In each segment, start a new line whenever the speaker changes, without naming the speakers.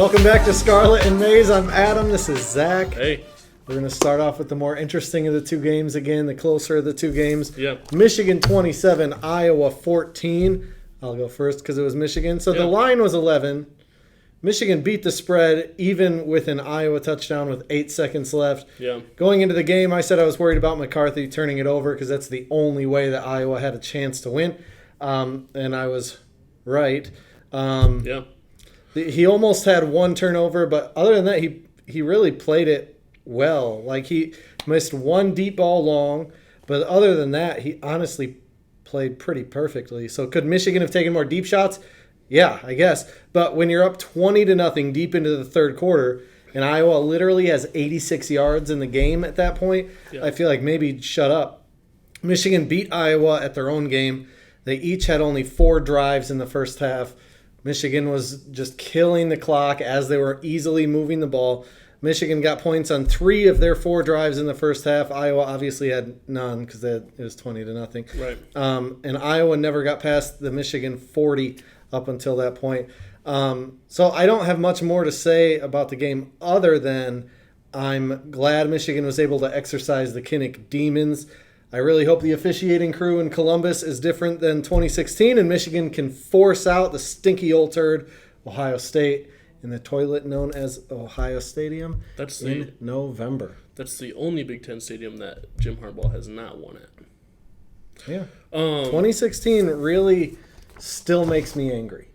Welcome back to Scarlet and Maize. I'm Adam. This is Zach.
Hey.
We're going to start off with the more interesting of the two games again, the closer of the two games.
Yeah.
Michigan 27, Iowa 14. I'll go first because it was Michigan. So the line was 11. Michigan beat the spread even with an Iowa touchdown with 8 seconds left.
Yeah.
Going into the game, I said I was worried about McCarthy turning it over because that's the only way that Iowa had a chance to win. And I was right.
Yeah.
He almost had one turnover, but other than that, he really played it well. Like, he missed one deep ball long, but other than that, he honestly played pretty perfectly. So could Michigan have taken more deep shots? Yeah, I guess. But when you're up 20-0 deep into the third quarter, and Iowa literally has 86 yards in the game at that point, I feel like maybe shut up. Michigan beat Iowa at their own game. They each had only 4 drives in the first half. Michigan was just killing the clock as they were easily moving the ball. Michigan got points on 3 of their 4 drives in the first half. Iowa obviously had none because it was 20-0.
Right.
And Iowa never got past the Michigan 40 up until that point. So I don't have much more to say about the game other than I'm glad Michigan was able to exercise the Kinnick demons. I really hope the officiating crew in Columbus is different than 2016 and Michigan can force out the stinky old turd, Ohio State, in the toilet known as Ohio Stadium in November.
That's the only Big Ten stadium that Jim Harbaugh has not won at.
Yeah. 2016 really still makes me angry.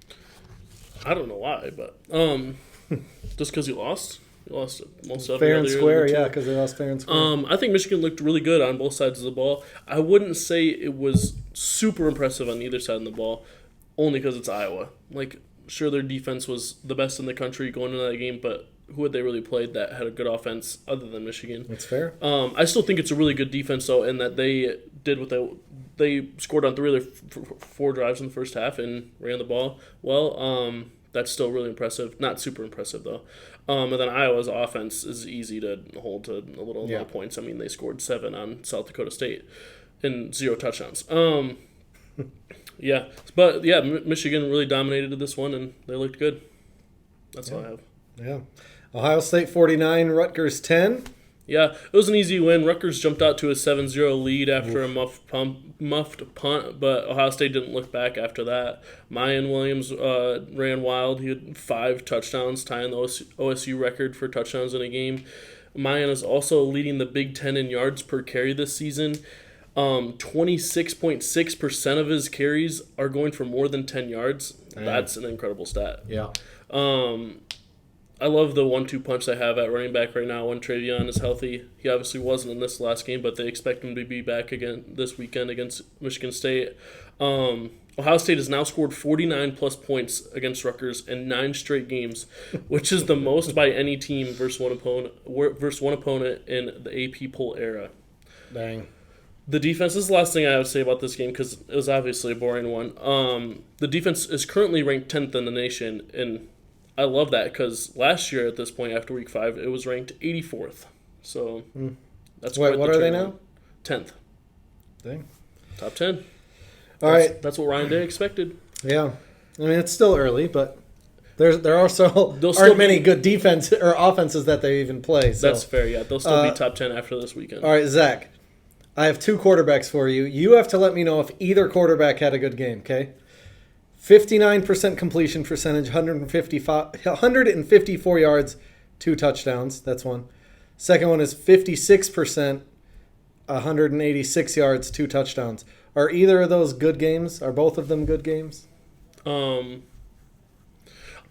I don't know why, but just because you lost? You lost most of it.
Fair and square, yeah, because they lost fair and square.
I think Michigan looked really good on both sides of the ball. I wouldn't say it was super impressive on either side of the ball, only because it's Iowa. Like, sure, their defense was the best in the country going into that game, but who had they really played that had a good offense other than Michigan?
That's fair.
I still think it's a really good defense, though, in that they did what they scored on 3 of their 4 drives in the first half and ran the ball well. That's still really impressive. Not super impressive, though. And then Iowa's offense is easy to hold to a little amount of points. I mean, they scored 7 on South Dakota State and 0 touchdowns. Michigan really dominated this one, and they looked good. That's all I have.
Yeah. Ohio State 49, Rutgers 10.
Yeah, it was an easy win. Rutgers jumped out to a 7-0 lead after a muffed punt, but Ohio State didn't look back after that. Mayan Williams ran wild. He had 5 touchdowns, tying the OSU record for touchdowns in a game. Mayan is also leading the Big Ten in yards per carry this season. 26.6% of his carries are going for more than 10 yards. That's an incredible stat.
Yeah.
I love the 1-2 punch they have at running back right now when Travion is healthy. He obviously wasn't in this last game, but they expect him to be back again this weekend against Michigan State. Ohio State has now scored 49-plus points against Rutgers in 9 straight games, which is the most by any team versus one opponent in the AP poll era.
Dang.
The defense is the last thing I would say about this game because it was obviously a boring one. The defense is currently ranked 10th in the nation, and I love that because last year at this point after week 5, it was ranked 84th. So that's
what are they now?
10th.
Dang.
Top 10.
All right.
That's what Ryan Day expected.
Yeah. I mean, it's still early, but there also
They'll
aren't many good defense or offenses that they even play. So.
That's fair, yeah. They'll still be top 10 after this weekend.
All right, Zach. I have 2 quarterbacks for you. You have to let me know if either quarterback had a good game, okay? 59% completion percentage, 154 yards, 2 touchdowns. That's one. Second one is 56%, 186 yards, 2 touchdowns. Are either of those good games? Are both of them good games?
I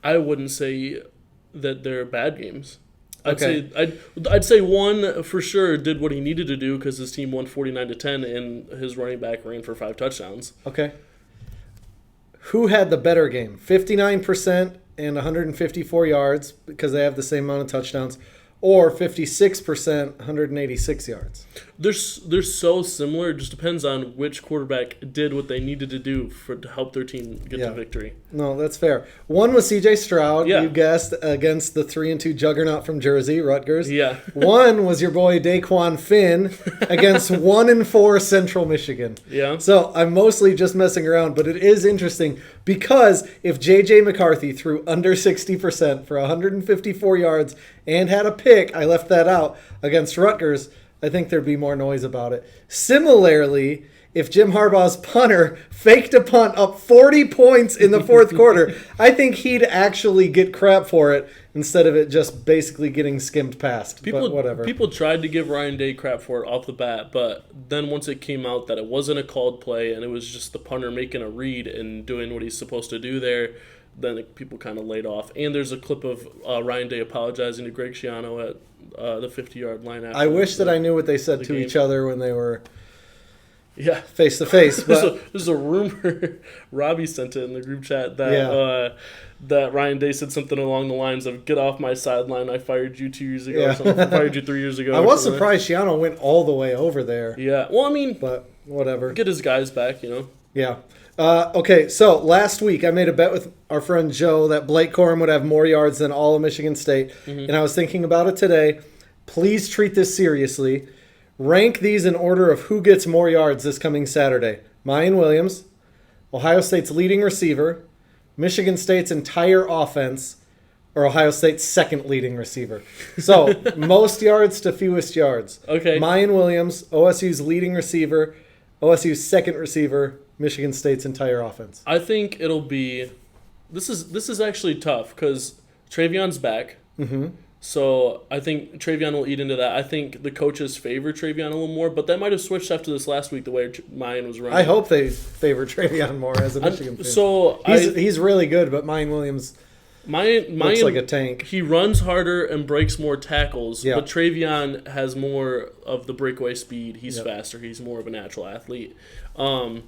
wouldn't say that they're bad games. I'd say one for sure did what he needed to do because his team won 49-10 and his running back ran for 5 touchdowns. Okay.
Who had the better game? 59% and 154 yards because they have the same amount of touchdowns, or 56%, 186 yards?
They're so similar. It just depends on which quarterback did what they needed to do to help their team get to victory.
No, that's fair. One was C.J. Stroud, you guessed, against the 3-2 juggernaut from Jersey, Rutgers.
Yeah.
One was your boy Daquan Finn against 1-4 Central Michigan.
Yeah.
So I'm mostly just messing around, but it is interesting. Because if J.J. McCarthy threw under 60% for 154 yards and had a pick, I left that out, against Rutgers, I think there'd be more noise about it. Similarly, if Jim Harbaugh's punter faked a punt up 40 points in the fourth quarter, I think he'd actually get crap for it instead of it just basically getting skimmed past. But whatever.
People tried to give Ryan Day crap for it off the bat, but then once it came out that it wasn't a called play and it was just the punter making a read and doing what he's supposed to do there, then people kind of laid off. And there's a clip of Ryan Day apologizing to Greg Schiano at the 50-yard line. After
I wish that I knew what they said to each other when they were face to face.
There's a rumor Robbie sent it in the group chat that that Ryan Day said something along the lines of "Get off my sideline! I fired you 2 years ago. Or something. I fired you 3 years ago."
I was surprised Schiano went all the way over there.
Yeah, well, I mean,
but whatever.
Get his guys back, you know.
Yeah. Okay, so last week I made a bet with our friend Joe that Blake Corum would have more yards than all of Michigan State, and I was thinking about it today. Please treat this seriously. Rank these in order of who gets more yards this coming Saturday. Mayan Williams, Ohio State's leading receiver, Michigan State's entire offense, or Ohio State's second leading receiver. So, most yards to fewest yards.
Okay.
Mayan Williams, OSU's leading receiver, OSU's second receiver, Michigan State's entire offense.
I think it'll be... This is actually tough because Travion's back. Mm-hmm. So I think Travion will eat into that. I think the coaches favor Travion a little more, but that might have switched after this last week the way Mayan was running.
I hope they favor Travion more as a Michigan fan.
So
he's really good, but Mayan Williams looks like a tank.
He runs harder and breaks more tackles,
yeah.
But Travion has more of the breakaway speed. He's faster. He's more of a natural athlete. I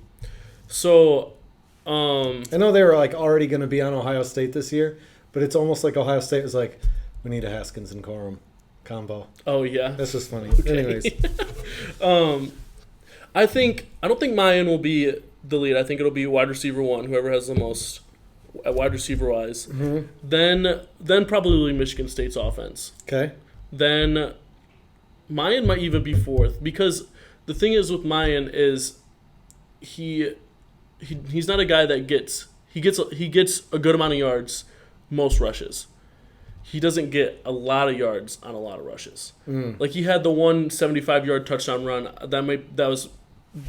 know they were already going to be on Ohio State this year, but it's almost like Ohio State was like, we need a Haskins and Corum combo.
Oh, yeah.
This is funny.
Okay.
Anyways.
I don't think Mayan will be the lead. I think it'll be wide receiver one, whoever has the most at wide receiver wise. Mm-hmm. Then probably Michigan State's offense.
Okay.
Then Mayan might even be fourth because the thing is with Mayan is he's not a guy that gets a good amount of yards most rushes. He doesn't get a lot of yards on a lot of rushes. Like he had the 175-yard touchdown run. That was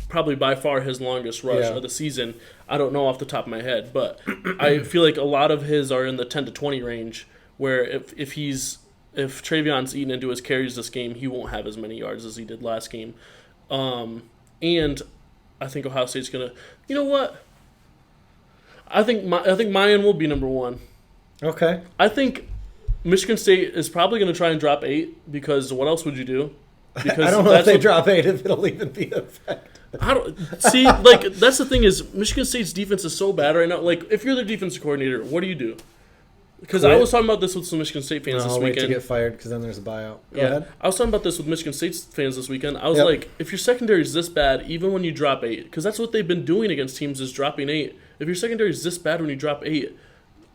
probably by far his longest rush of the season. I don't know off the top of my head, but I feel like a lot of his are in the 10 to 20 range. Where if Travion's eaten into his carries this game, he won't have as many yards as he did last game. And I think Ohio State's gonna. You know what? I think Mayan will be number one.
Okay.
I think Michigan State is probably going to try and drop 8 because what else would you do? Because
I don't know if they drop 8 if it'll even be a fact.
I don't see. That's the thing is Michigan State's defense is so bad right now. Like if you're the defensive coordinator, what do you do? Because I was talking about this with some Michigan State fans this weekend.
I'll wait to get fired because then there's a buyout. Go ahead.
I was talking about this with Michigan State fans this weekend. I was like, if your secondary is this bad, even when you drop 8, because that's what they've been doing against teams is dropping 8. If your secondary is this bad when you drop 8,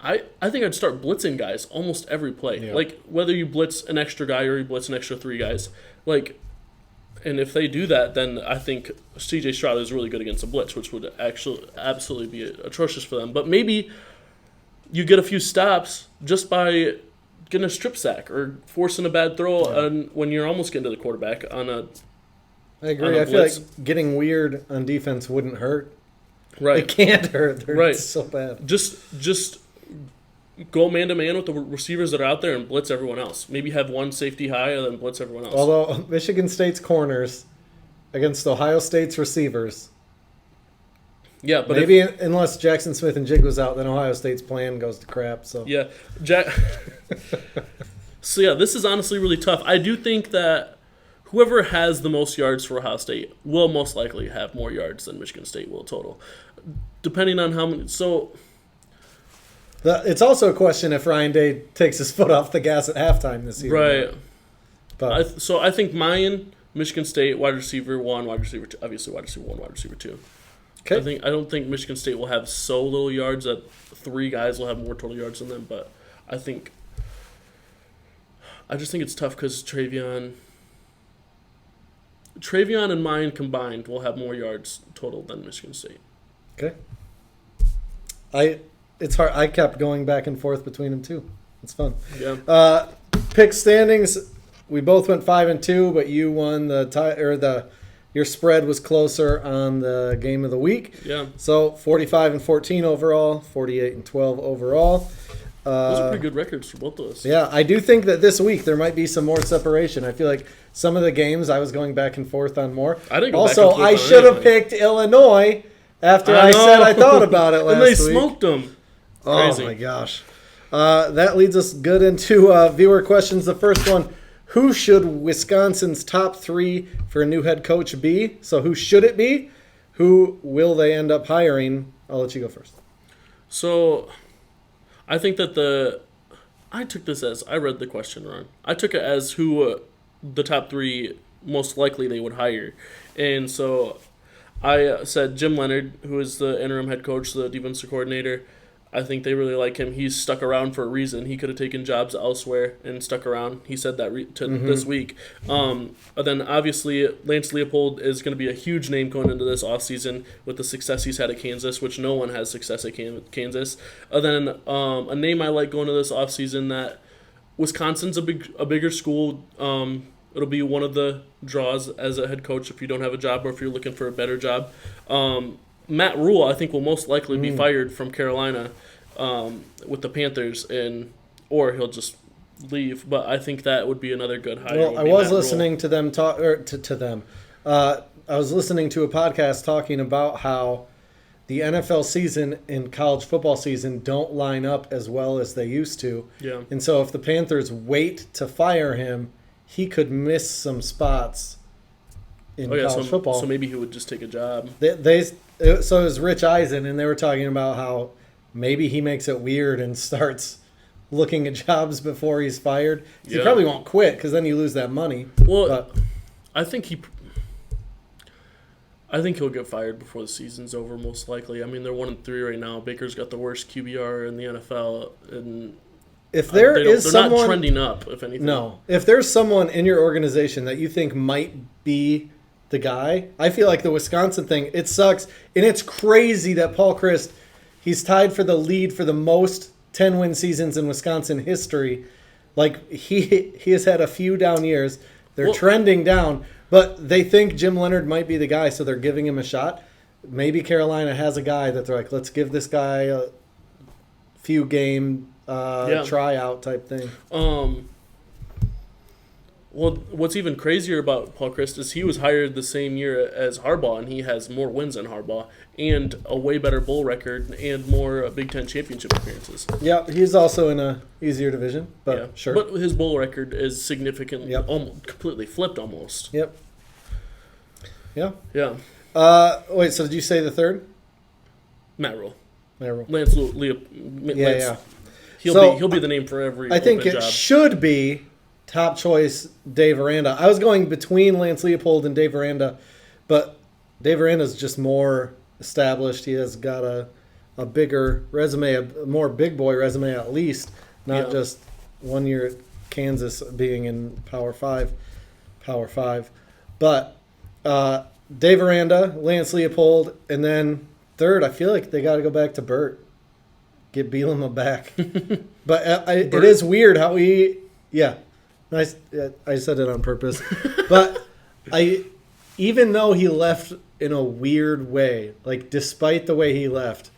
I think I'd start blitzing guys almost every play. Yeah. Like whether you blitz an extra guy or you blitz an extra 3 guys. And if they do that, then I think C.J. Stroud is really good against a blitz, which would actually absolutely be atrocious for them. But maybe you get a few stops just by getting a strip sack or forcing a bad throw when you're almost getting to the quarterback on a.
I agree. I feel like getting weird on defense wouldn't hurt.
Right.
It can't hurt.
Right.
It's so bad.
Just go man-to-man with the receivers that are out there and blitz everyone else. Maybe have one safety high and then blitz everyone else.
Although Michigan State's corners against Ohio State's receivers.
Yeah, but
maybe unless Jackson Smith and Jig was out, then Ohio State's plan goes to crap. So
yeah, So this is honestly really tough. I do think that whoever has the most yards for Ohio State will most likely have more yards than Michigan State will total, depending on how many. So
it's also a question if Ryan Day takes his foot off the gas at halftime this year.
Right.
But
I think Mayan, Michigan State, wide receiver 1, wide receiver 2, obviously wide receiver 1, wide receiver 2.
Okay.
I don't think Michigan State will have so little yards that 3 guys will have more total yards than them, but I just think it's tough because Travion and Mayan combined will have more yards total than Michigan State.
Okay. It's hard. I kept going back and forth between them too. It's fun.
Yeah.
Pick standings. We both went 5-2, but you won your spread was closer on the game of the week.
Yeah.
So 45-14 overall, 48-12 overall.
Those are pretty good records for both of us.
Yeah, I do think that this week there might be some more separation. I feel like some of the games I was going back and forth on more.
I didn't go
also,
back and forth
I
on
should have
anything.
picked Illinois after I said I thought about it last
and they
week.
smoked them. Crazy.
Oh my gosh. That leads us good into viewer questions. The first one, who should Wisconsin's top 3 for a new head coach be? So who should it be? Who will they end up hiring? I'll let you go first.
So, I think that I read the question wrong. I took it as who the top 3 most likely they would hire. And so I said Jim Leonard, who is the interim head coach, the defensive coordinator. I think they really like him. He's stuck around for a reason. He could have taken jobs elsewhere and stuck around. He said that this week. Then obviously Lance Leopold is going to be a huge name going into this offseason with the success he's had at Kansas, which no one has success at Kansas. Then a name I like going into this offseason that Wisconsin's a bigger school. It'll be one of the draws as a head coach if you don't have a job or if you're looking for a better job. Matt Rule, I think, will most likely be fired from Carolina with the Panthers, or he'll just leave. But I think that would be another good hire.
Well, I was listening to them talk, or to them. I was listening to a podcast talking about how the NFL season and college football season don't line up as well as they used to.
Yeah.
And so if the Panthers wait to fire him, he could miss some spots in college football.
So maybe he would just take a job.
So it was Rich Eisen, and they were talking about how maybe he makes it weird and starts looking at jobs before he's fired. Yeah. He probably won't quit because then you lose that money.
Well, I think he'll get fired before the season's over, most likely. I mean, they're 1-3 right now. Baker's got the worst QBR in the NFL, and
if they're
not trending up, if anything.
No, if there's someone in your organization that you think might be the guy, I feel like the Wisconsin thing, it sucks. And it's crazy that Paul Chryst, he's tied for the lead for the most 10-win seasons in Wisconsin history. Like, he has had a few down years. They're trending down, but they think Jim Leonard might be the guy, so they're giving him a shot. Maybe Carolina has a guy that they're like, let's give this guy a few game tryout type thing.
Well, what's even crazier about Paul Chryst is he was hired the same year as Harbaugh, and he has more wins than Harbaugh, and a way better bowl record, and more Big Ten championship appearances.
Yeah, he's also in a easier division, but sure.
But his bowl record is significantly, almost completely flipped almost.
Yep. Yeah.
Yeah.
Wait, so did you say the third?
Matt Rule.
Lance.
Yeah. He'll be the name for every.
I think it
job.
should be top choice Dave Aranda. I was going between Lance Leopold and Dave Aranda, but Dave Aranda's just more established. He has got a bigger resume, a more big boy resume at least, not just 1 year at Kansas being in Power 5. But Dave Aranda, Lance Leopold, and then third, I feel like they got to go back to Burt. Get Bielema back. But it is weird how I said it on purpose. But even though he left in a weird way, like despite the way he left,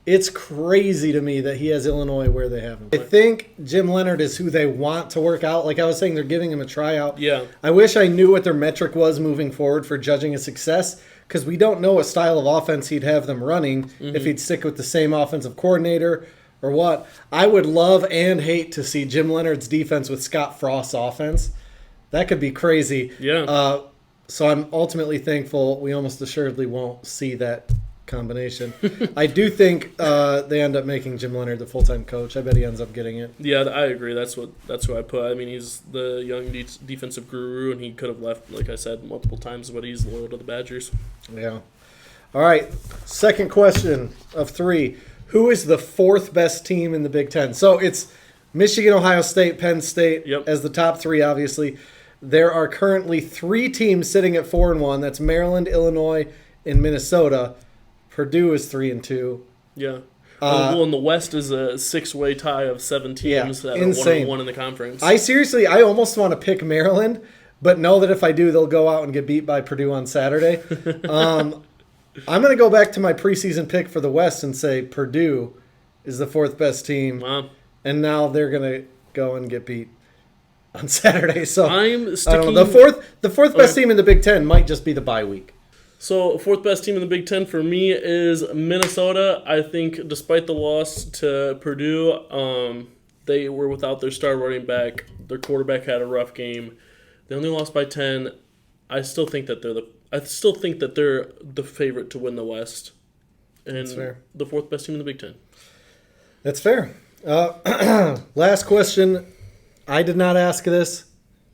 it's crazy to me that he has Illinois where they have him. I think Jim Leonard is who they want to work out. Like I was saying, they're giving him a tryout.
Yeah.
I wish I knew what their metric was moving forward for judging a success, because we don't know what style of offense he'd have them running, if he'd stick with the same offensive coordinator or what. I would love and hate to see Jim Leonard's defense with Scott Frost's offense. That could be crazy.
Yeah.
So I'm ultimately thankful we almost assuredly won't see that combination. I do think they end up making Jim Leonard the full-time coach. I bet he ends up getting it.
Yeah, I agree. That's who I put. I mean, he's the young defensive guru, and he could have left, like I said, multiple times, but he's loyal to the Badgers.
Yeah. All right. Second question of 3. Who is the 4th best team in the Big Ten? So it's Michigan, Ohio State, Penn State as the top 3, obviously. There are currently 3 teams sitting at 4-1. That's Maryland, Illinois, and Minnesota. Purdue is 3-2.
Yeah. Well, in the West is a 6-way tie of 7 teams that
insane.
are 1-1 in the conference.
I almost want to pick Maryland, but know that if I do, they'll go out and get beat by Purdue on Saturday. I'm going to go back to my preseason pick for the West and say Purdue is the 4th best team.
Wow.
And now they're going to go and get beat on Saturday. So
I'm sticking.
I don't know. The fourth best team in the Big Ten might just be the bye week.
So 4th best team in the Big Ten for me is Minnesota. I think despite the loss to Purdue, they were without their star running back. Their quarterback had a rough game. They only lost by 10. I still think that they're the favorite to win the West. And
That's fair.
The 4th best team in the Big Ten.
That's fair. Last question. I did not ask this.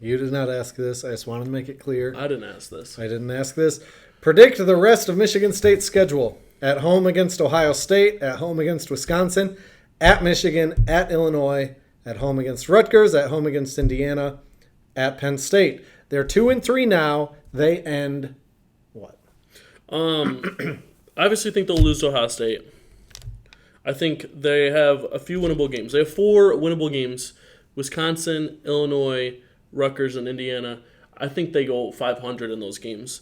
You did not ask this. I just wanted to make it clear.
I didn't ask this.
I didn't ask this. Predict the rest of Michigan State's schedule. At home against Ohio State, at home against Wisconsin, at Michigan, at Illinois, at home against Rutgers, at home against Indiana, at Penn State. They're 2-3 now. They end what?
I obviously think they'll lose to Ohio State. I think they have a few winnable games. They have 4 winnable games. Wisconsin, Illinois, Rutgers, and Indiana. I think they go 500 in those games.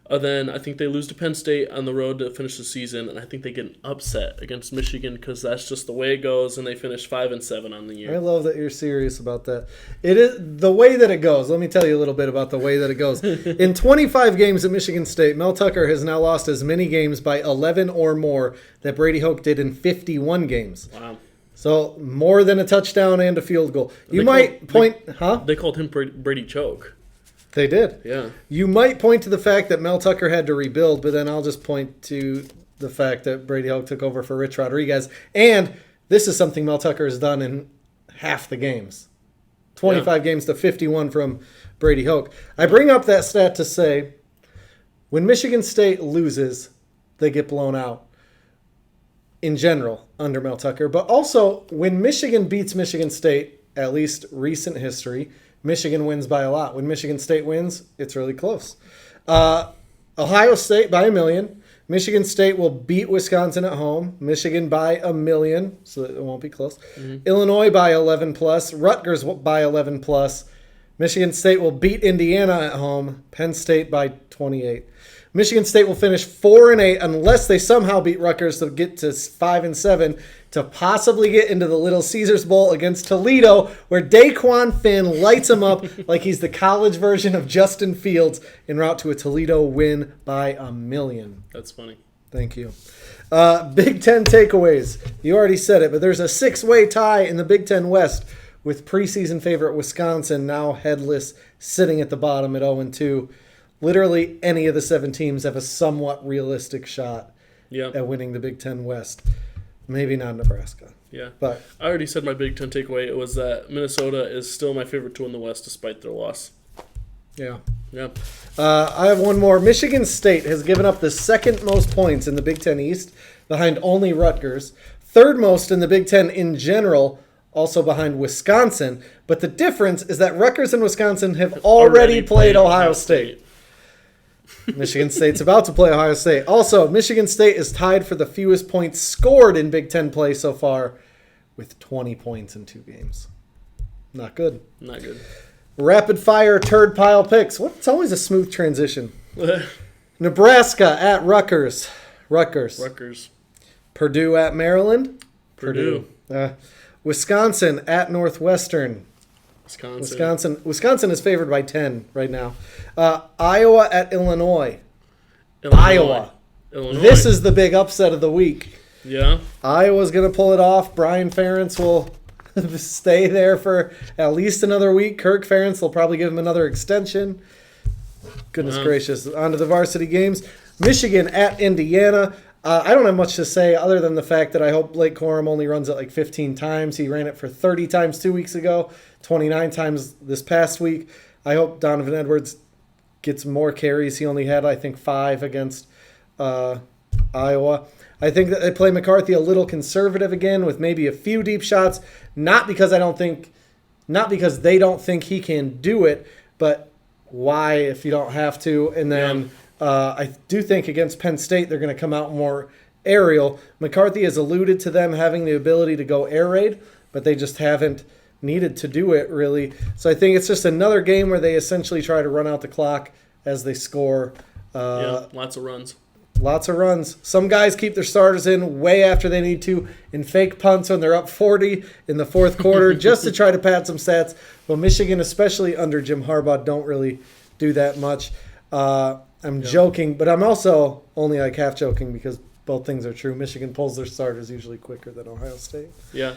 Then I think they lose to Penn State on the road to finish the season, and I think they get an upset against Michigan because that's just the way it goes, and they finish 5-7 on the year.
I love that you're serious about that. It is the way that it goes. Let me tell you a little bit about the way that it goes. In 25 games at Michigan State, Mel Tucker has now lost as many games by 11 or more that Brady Hoke did in 51 games.
Wow.
So more than a touchdown and a field goal. They
called him Brady Choke.
They did.
Yeah.
You might point to the fact that Mel Tucker had to rebuild, but then I'll just point to the fact that Brady Hoke took over for Rich Rodriguez. And this is something Mel Tucker has done in half the games. 25 games to 51 from Brady Hoke. I bring up that stat to say when Michigan State loses, they get blown out in general under Mel Tucker. But also when Michigan beats Michigan State, at least recent history, Michigan wins by a lot. When Michigan State wins, it's really close. Ohio State by 1 million. Michigan State will beat Wisconsin at home. Michigan by 1 million, so it won't be close. Mm-hmm. Illinois by 11 plus. Rutgers by 11 plus. Michigan State will beat Indiana at home. Penn State by 28. Michigan State will finish 4-8 unless they somehow beat Rutgers to get to 5-7 to possibly get into the Little Caesars Bowl against Toledo, where Daquan Finn lights him up like he's the college version of Justin Fields en route to a Toledo win by 1 million.
That's funny.
Thank you. Big Ten takeaways. You already said it, but there's a 6-way tie in the Big Ten West with preseason favorite Wisconsin now headless, sitting at the bottom at 0-2. Literally any of the 7 teams have a somewhat realistic shot at winning the Big Ten West. Maybe not Nebraska.
Yeah.
But
I already said my Big Ten takeaway. It was that Minnesota is still my favorite to win the West despite their loss.
Yeah.
Yeah.
I have one more. Michigan State has given up the 2nd most points in the Big Ten East, behind only Rutgers. 3rd most in the Big Ten in general, also behind Wisconsin. But the difference is that Rutgers and Wisconsin have already played Ohio State. Michigan State's about to play Ohio State. Also, Michigan State is tied for the fewest points scored in Big Ten play so far with 20 points in 2 games. Not good.
Not good.
Rapid fire turd pile picks. It's always a smooth transition. Nebraska at Rutgers.
Rutgers.
Purdue at Maryland.
Purdue.
Wisconsin at Northwestern. Wisconsin is favored by 10 right now. Iowa at Illinois. Iowa. This is the big upset of the week.
Yeah.
Iowa's going to pull it off. Brian Ferentz will stay there for at least another week. Kirk Ferentz will probably give him another extension. Goodness gracious. On to the varsity games. Michigan at Indiana. I don't have much to say other than the fact that I hope Blake Corum only runs it like 15 times. He ran it for 30 times 2 weeks ago, 29 times this past week. I hope Donovan Edwards gets more carries. He only had, I think, 5 against Iowa. I think that they play McCarthy a little conservative again with maybe a few deep shots, not because they don't think he can do it, but why if you don't have to? And then I do think against Penn State they're going to come out more aerial. McCarthy has alluded to them having the ability to go air raid, but they just haven't needed to do it really. So I think it's just another game where they essentially try to run out the clock as they score.
Lots of runs.
Lots of runs. Some guys keep their starters in way after they need to in fake punts when they're up 40 in the fourth quarter just to try to pad some stats. But Michigan, especially under Jim Harbaugh, don't really do that much. I'm joking, but I'm also only like half joking because both things are true. Michigan pulls their starters usually quicker than Ohio State.
Yeah.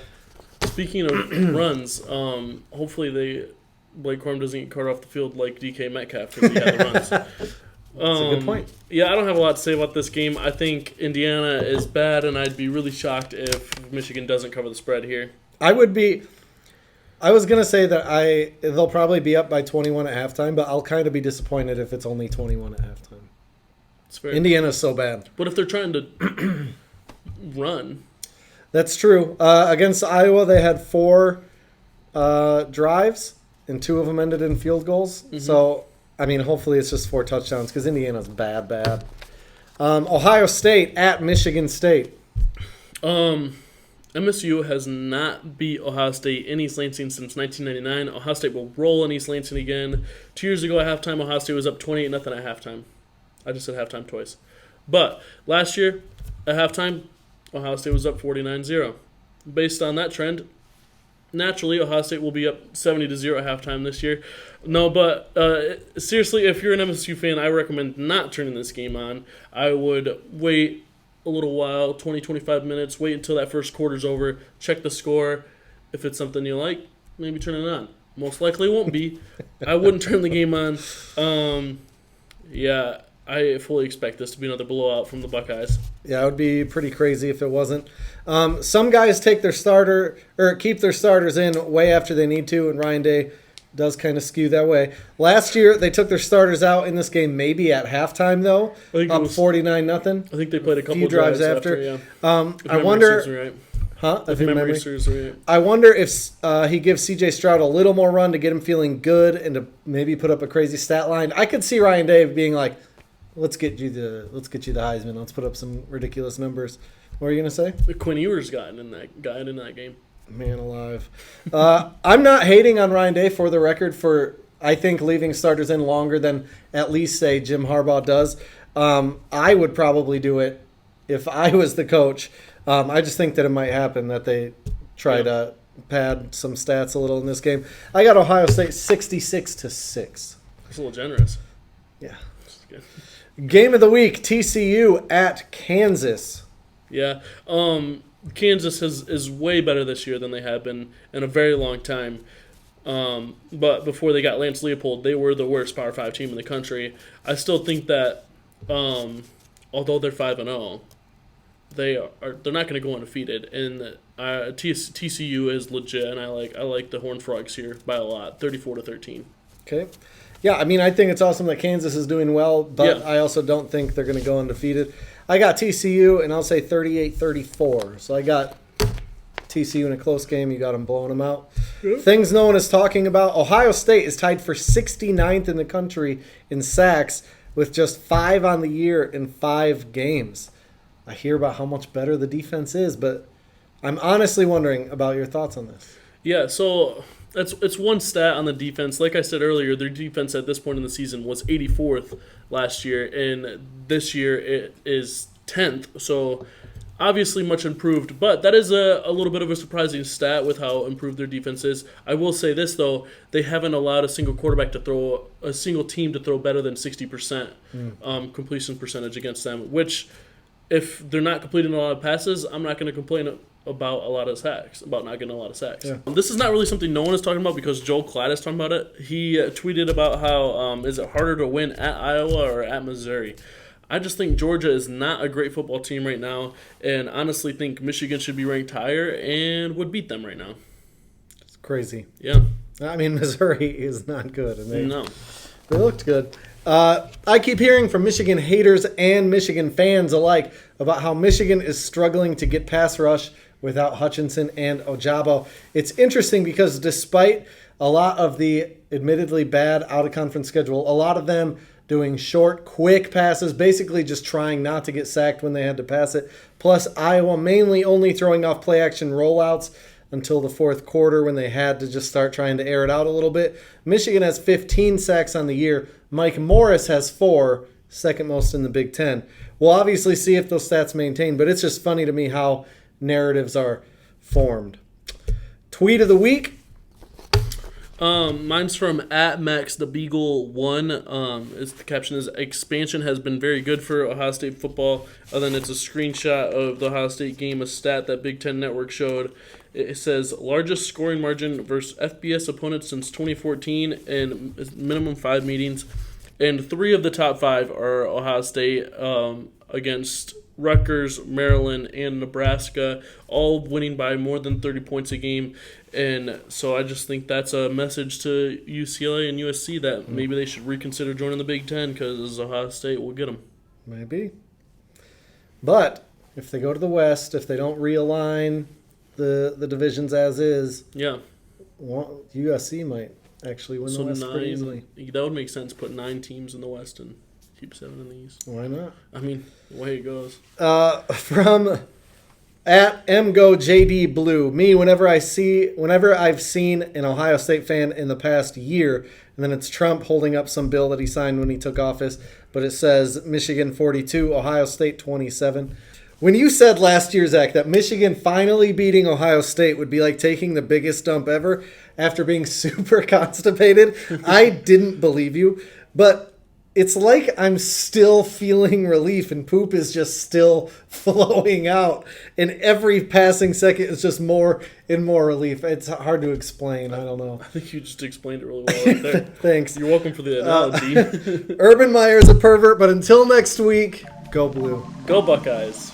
Speaking of runs, hopefully Blake Corum doesn't get carted off the field like DK Metcalf because he had the runs.
That's a good point.
Yeah, I don't have a lot to say about this game. I think Indiana is bad, and I'd be really shocked if Michigan doesn't cover the spread here.
I was going to say that they'll probably be up by 21 at halftime, but I'll kind of be disappointed if it's only 21 at halftime.
It's fair.
Indiana's so bad.
But if they're trying to run.
That's true. Against Iowa, they had 4 drives, and 2 of them ended in field goals. Mm-hmm. So, I mean, hopefully it's just 4 touchdowns because Indiana's bad. Ohio State at Michigan State.
MSU has not beat Ohio State in East Lansing since 1999. Ohio State will roll in East Lansing again. 2 years ago at halftime, Ohio State was up 28-0 at halftime. I just said halftime twice. But last year at halftime, Ohio State was up 49-0. Based on that trend, naturally, Ohio State will be up 70-0 at halftime this year. No, but seriously, if you're an MSU fan, I recommend not turning this game on. I would wait a little while, 20, 25 minutes, wait until that first quarter's over, check the score. If it's something you like, maybe turn it on. Most likely it won't be. I wouldn't turn the game on. I fully expect this to be another blowout from the Buckeyes.
Yeah, it would be pretty crazy if it wasn't. Some guys keep their starters in way after they need to, and Ryan Day does kind of skew that way. Last year, they took their starters out in this game maybe at halftime, though, up 49-0.
I think they played a couple drives after. Yeah.
I wonder.
If memory serves right.
I wonder if he gives C.J. Stroud a little more run to get him feeling good and to maybe put up a crazy stat line. I could see Ryan Day being like, "Let's get you the Heisman. Let's put up some ridiculous numbers." What are you gonna say?
Quinn Ewers got in that game.
Man alive. I'm not hating on Ryan Day for the record for, I think, leaving starters in longer than at least, say, Jim Harbaugh does. I would probably do it if I was the coach. I just think that it might happen that they try to pad some stats a little in this game. I got Ohio State 66-6.
That's a little generous.
Yeah. Game of the week, TCU at Kansas.
Yeah. Kansas is way better this year than they have been in a very long time. But before they got Lance Leopold, they were the worst Power 5 team in the country. I still think that although they're 5-0, they're not going to go undefeated. And TCU is legit, and I like the Horned Frogs here by a lot, 34-13.
Okay. Yeah, I mean, I think it's awesome that Kansas is doing well, but I also don't think they're going to go undefeated. I got TCU, and I'll say 38-34. So I got TCU in a close game. You got them blowing them out. Yep. Things no one is talking about. Ohio State is tied for 69th in the country in sacks with just 5 on the year in 5 games. I hear about how much better the defense is, but I'm honestly wondering about your thoughts on this.
Yeah, so it's one stat on the defense. Like I said earlier, their defense at this point in the season was 84th last year, and this year it is 10th. So obviously much improved, but that is a little bit of a surprising stat with how improved their defense is. I will say this, though. They haven't allowed a single team to throw better than 60% completion percentage against them, which if they're not completing a lot of passes, I'm not going to complain about not getting a lot of sacks. Yeah. This is not really something no one is talking about because Joel Klatt is talking about it. He tweeted about how is it harder to win at Iowa or at Missouri? I just think Georgia is not a great football team right now, and honestly think Michigan should be ranked higher and would beat them right now.
It's crazy.
Yeah.
I mean, Missouri is not good. And
they
looked good. I keep hearing from Michigan haters and Michigan fans alike about how Michigan is struggling to get pass rush without Hutchinson and Ojabo. It's interesting because despite a lot of the admittedly bad out-of-conference schedule, a lot of them doing short, quick passes, basically just trying not to get sacked when they had to pass it. Plus, Iowa mainly only throwing off play-action rollouts until the fourth quarter when they had to just start trying to air it out a little bit. Michigan has 15 sacks on the year. Mike Morris has 4, second most in the Big Ten. We'll obviously see if those stats maintain, but it's just funny to me how narratives are formed. Tweet of the week.
Mine's from @MaxTheBeagle1. The caption is, expansion has been very good for Ohio State football. Then it's a screenshot of the Ohio State game, a stat that Big Ten Network showed. It says, largest scoring margin versus FBS opponents since 2014 and minimum 5 meetings. And 3 of the top 5 are Ohio State against Rutgers, Maryland, and Nebraska, all winning by more than 30 points a game. And so I just think that's a message to UCLA and USC that maybe they should reconsider joining the Big Ten because Ohio State will get them.
Maybe. But if they go to the West, if they don't realign the divisions as is,
yeah,
USC might actually win the West pretty easily.
That would make sense. Put 9 teams in the West and keep 7 in the East.
Why not?
I mean, the way it goes.
From @MGoJDBlue, me, whenever I've seen an Ohio State fan in the past year, and then it's Trump holding up some bill that he signed when he took office, but it says Michigan 42, Ohio State 27. When you said last year, Zach, that Michigan finally beating Ohio State would be like taking the biggest dump ever after being super constipated, I didn't believe you. But it's like I'm still feeling relief and poop is just still flowing out. And every passing second is just more and more relief. It's hard to explain. I don't know.
I think you just explained it really well right there.
Thanks.
You're welcome for the analogy.
Urban Meyer's a pervert, but until next week, go Blue.
Go Buckeyes.